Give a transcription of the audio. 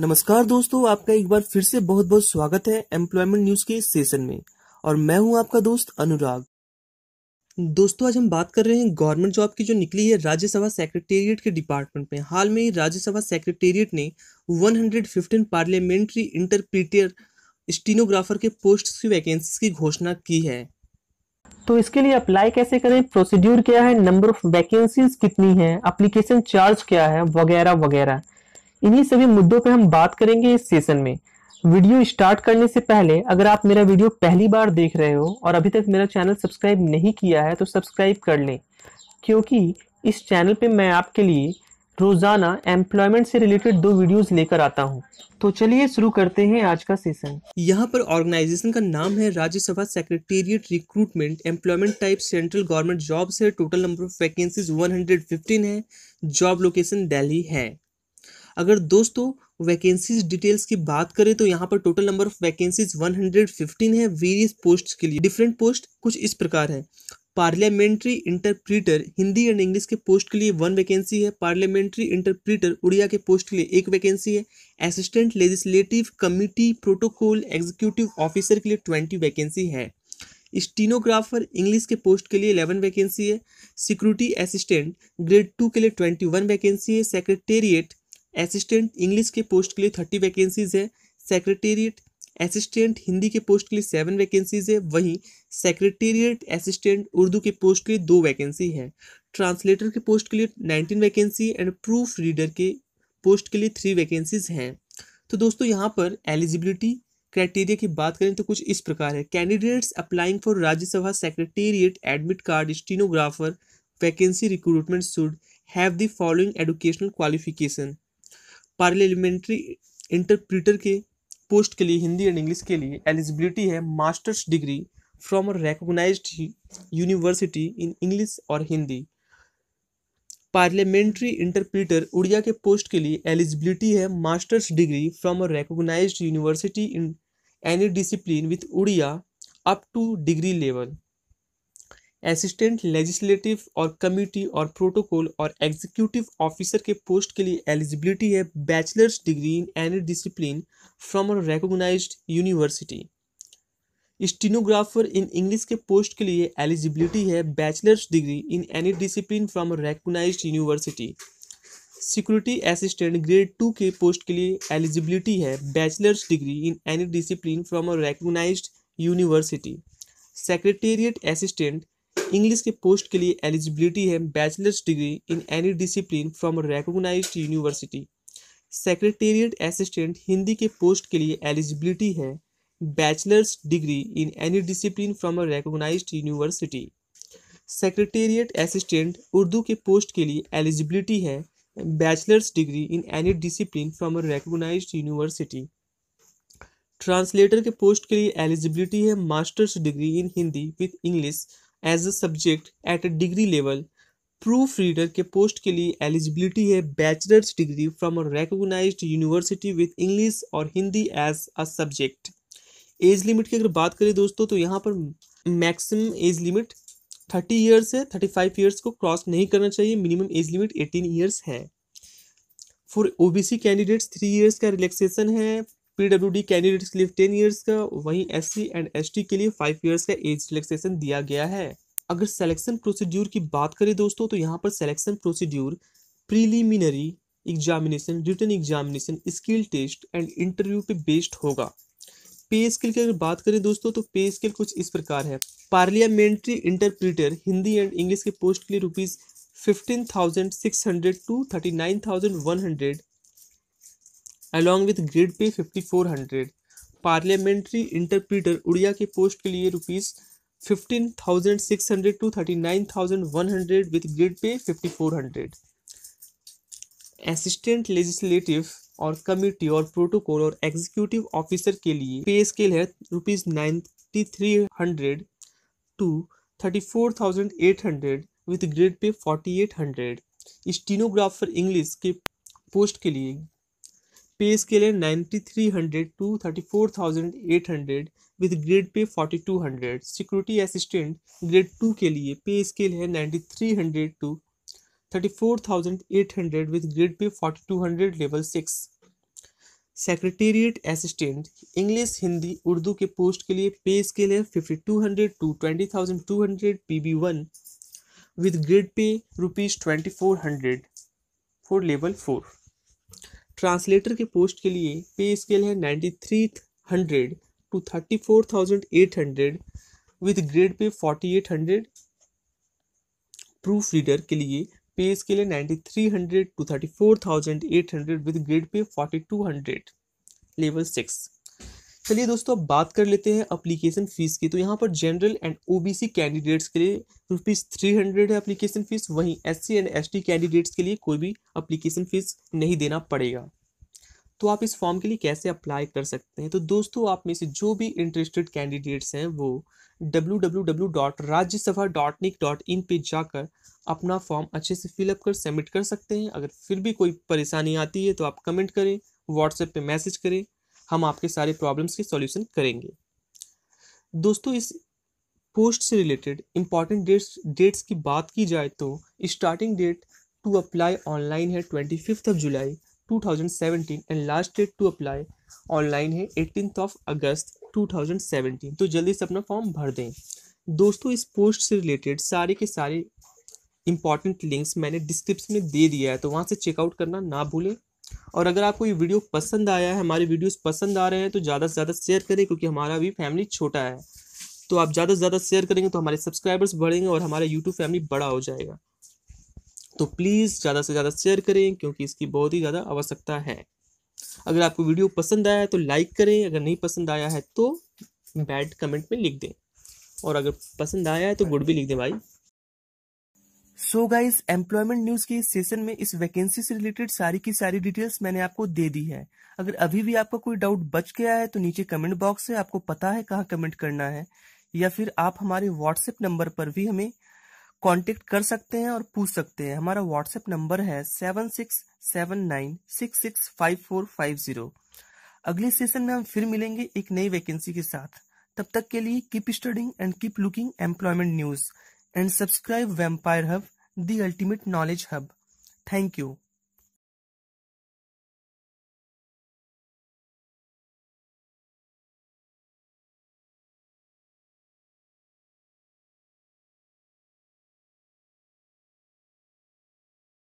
नमस्कार दोस्तों, आपका एक बार फिर से बहुत बहुत स्वागत है एम्प्लॉयमेंट न्यूज के इस सेशन में। और मैं हूं आपका दोस्त अनुराग। दोस्तों, आज हम बात कर रहे हैं गवर्नमेंट जॉब की जो निकली है राज्यसभा सेक्रेटेरिएट के डिपार्टमेंट में। हाल में ही राज्यसभा सेक्रेटेरिएट ने 115 पार्लियामेंट्री इंटरप्रीटर स्टीनोग्राफर के पोस्ट की वैकेंसीज की घोषणा की है। तो इसके लिए अप्लाई कैसे करें, प्रोसीड्यूर क्या है, नंबर ऑफ वैकेंसीज कितनी है, एप्लीकेशन चार्ज क्या है, वगैरह वगैरह, इन्हीं सभी मुद्दों पे हम बात करेंगे इस सेशन में। वीडियो स्टार्ट करने से पहले अगर आप मेरा वीडियो पहली बार देख रहे हो और अभी तक मेरा चैनल सब्सक्राइब नहीं किया है तो सब्सक्राइब कर लें, क्योंकि इस चैनल पे मैं आपके लिए रोजाना एम्प्लॉयमेंट से रिलेटेड 2 वीडियोस लेकर आता हूँ। तो चलिए शुरू करते हैं आज का सेशन। यहाँ पर ऑर्गेनाइजेशन का नाम है Rajya Sabha secretariat recruitment. Employment type central government jobs है। टोटल नंबर ऑफ वैकेंसीज 115 है। जॉब लोकेशन दिल्ली है। अगर दोस्तों वैकेंसीज डिटेल्स की बात करें तो यहाँ पर टोटल नंबर ऑफ वैकेंसीज 115 है वेरियस पोस्ट्स के लिए। डिफरेंट पोस्ट कुछ इस प्रकार है। Parliamentary interpreter Hindi and English के पोस्ट के लिए 1 वैकेंसी है। पार्लियामेंट्री इंटरप्रीटर उड़िया के पोस्ट के लिए 1 वैकेंसी है। Assistant legislative committee protocol executive officer के लिए 20 वैकेंसी है। स्टीनोग्राफर इंग्लिश के पोस्ट के लिए 11 वैकेंसी है। सिक्योरिटी असिस्टेंट ग्रेड 2 के लिए 21 वैकेंसी है। सेक्रेटेरिएट असिस्टेंट इंग्लिश के पोस्ट के लिए 30 वैकेंसीज है। सेक्रेटेरिएट असिस्टेंट हिंदी के पोस्ट के लिए 7 वैकेंसीज है। वहीं सेक्रेटेरिएट असिस्टेंट उर्दू के पोस्ट के लिए 2 वैकेंसी है। ट्रांसलेटर के पोस्ट के लिए 19 वैकेंसी एंड प्रूफ रीडर के पोस्ट के लिए 3 वैकेंसीज हैं। तो दोस्तों यहाँ पर एलिजिबिलिटी क्राइटेरिया की बात करें तो कुछ इस प्रकार है। Candidates applying for Rajya Sabha secretariat admit card stenographer vacancy recruitment should have the following educational qualification. Parliamentary interpreter के पोस्ट के लिए हिंदी एंड इंग्लिश के लिए एलिजिबिलिटी है masters degree from a recognised university in English और हिंदी। पार्लियामेंट्री इंटरप्रीटर उड़िया के post के लिए एलिजिबिलिटी है masters degree from a recognised university in any discipline with Odia up to degree level. Assistant legislative और committee और प्रोटोकॉल और executive officer के post के लिए एलिजिबिलिटी है bachelors degree in any discipline from a recognised university. Stenographer in English के post के लिए एलिजिबिलिटी है bachelors degree in any discipline from a recognised university. Security assistant grade 2 के पोस्ट के लिए एलिजिबिलिटी है bachelors degree in any discipline from a recognised university. Secretariat assistant English के post के लिए एलिजिबिलिटी है bachelors degree in any discipline from a recognised university. Secretariat assistant Hindi के post के लिए एलिजिबिलिटी है bachelors degree in any discipline from a recognised university. Secretariat assistant Urdu के post के लिए एलिजिबिलिटी है bachelors degree in any discipline from a recognised university. Translator के post के लिए एलिजिबिलिटी है masters degree in Hindi with English as a subject at a degree level. Proof reader के post के लिए एलिजिबिलिटी है bachelors degree from a recognised university with English और Hindi as a subject. Age limit की अगर बात करें दोस्तों तो यहाँ पर मैक्सिमम एज लिमिट 30 ईयर्स है। 35 ईयर्स को क्रॉस नहीं करना चाहिए। मिनिमम एज लिमिट 18 ईयर्स है। फॉर ओबीसी कैंडिडेट्स 3 ईयर्स का रिलैक्सेशन है। पीडब्ल्यूडी कैंडिडेट्स के लिए 10 ईयर्स का, वहीं एससी एंड एसटी के लिए 5 ईयर्स का एज रिलैक्सेशन दिया गया है। अगर सिलेक्शन प्रोसीड्यूर की बात करें दोस्तों तो यहाँ पर selection procedure preliminary examination, written examination, skill test and interview पे बेस्ड होगा। पे स्केल की अगर बात करें दोस्तों तो पे स्केल कुछ इस प्रकार है। Parliamentary interpreter Hindi and English के पोस्ट के लिए ₹15,600 to 39,100 along with grade pay 5,400। Parliamentary interpreter Odia के पोस्ट के लिए ₹15,600 to 39,100 with grade pay 5,400। Assistant legislative और कमिटी और प्रोटोकॉल और एग्जीक्यूटिव ऑफिसर के लिए पे स्केल है ₹9,300 to 34,800 with grade pay 4,800। Stenographer English के पोस्ट के लिए पे स्केल है 9,300 to 34,800 with grade pay 4,200। Security assistant grade 2 के लिए पे स्केल है 9,300 to 34,800 with grade pay 4,200 level 6। Secretariat assistant English Hindi Urdu के पोस्ट के लिए पे स्केल है 5200 to 20,200 PB1 with grade pay ₹2400 for level 4। Translator के पोस्ट के लिए पे स्केल है 9300 to 34,800 with grade pay 4800। Proof reader के लिए पे स्केल है 9300 to 34,800 with grade pay 4200 level 6। चलिए दोस्तों अब बात कर लेते हैं एप्लीकेशन फीस की। तो यहाँ पर जनरल एंड ओबीसी कैंडिडेट्स के लिए ₹300 है एप्लीकेशन फीस, वहीं SC एंड ST कैंडिडेट्स के लिए कोई भी एप्लीकेशन फीस नहीं देना पड़ेगा। तो आप इस फॉर्म के लिए कैसे अप्लाई कर सकते हैं? तो दोस्तों आप में से जो भी इंटरेस्टेड कैंडिडेट्स हैं वो www.rajyasabha.nic.in पे जाकर अपना फॉर्म अच्छे से फिलअप कर सबमिट कर सकते हैं। अगर फिर भी कोई परेशानी आती है तो आप कमेंट करें, व्हाट्सएप पे मैसेज करें, हम आपके सारे प्रॉब्लम्स के सॉल्यूशन करेंगे। दोस्तों इस पोस्ट से रिलेटेड इंपॉर्टेंट डेट्स की बात की जाए तो starting date to apply online है 25 जुलाई 2017 and last date to apply online है 18 अगस्त 2017। तो जल्दी से अपना फॉर्म भर दें। दोस्तों इस पोस्ट से रिलेटेड सारे के सारे इंपॉर्टेंट लिंक्स मैंने डिस्क्रिप्शन में दे दिया है, तो वहाँ से चेकआउट करना ना भूलें। और अगर आपको ये वीडियो पसंद आया है, हमारे वीडियोस पसंद आ रहे हैं, तो ज़्यादा से ज़्यादा शेयर करें, क्योंकि हमारा भी फैमिली छोटा है। तो आप ज़्यादा से ज़्यादा शेयर करेंगे तो हमारे सब्सक्राइबर्स बढ़ेंगे और हमारा यूट्यूब फैमिली बड़ा हो जाएगा। तो प्लीज़ ज़्यादा से ज़्यादा शेयर करें, क्योंकि इसकी बहुत ही ज़्यादा आवश्यकता है। अगर आपको वीडियो पसंद आया है तो लाइक करें, अगर नहीं पसंद आया है तो बैड कमेंट में लिख दें, और अगर पसंद आया है तो गुड भी लिख दें भाई। सो गाइस, एम्प्लॉयमेंट न्यूज़ के इस सेशन में इस वैकेंसी से रिलेटेड सारी की सारी डिटेल्स मैंने आपको दे दी है। अगर अभी भी आपका कोई डाउट बच गया है तो नीचे कमेंट बॉक्स है, आपको पता है कहाँ कमेंट करना है, या फिर आप हमारे व्हाट्सएप नंबर पर भी हमें कांटेक्ट कर सकते हैं और पूछ सकते हैं। हमारा व्हाट्सएप नंबर है 7679665450। अगले सेशन में हम फिर मिलेंगे एक नई वैकेंसी के साथ। तब तक के लिए keep studying and keep looking employment news and subscribe Vampire Hub, the ultimate knowledge hub. Thank you.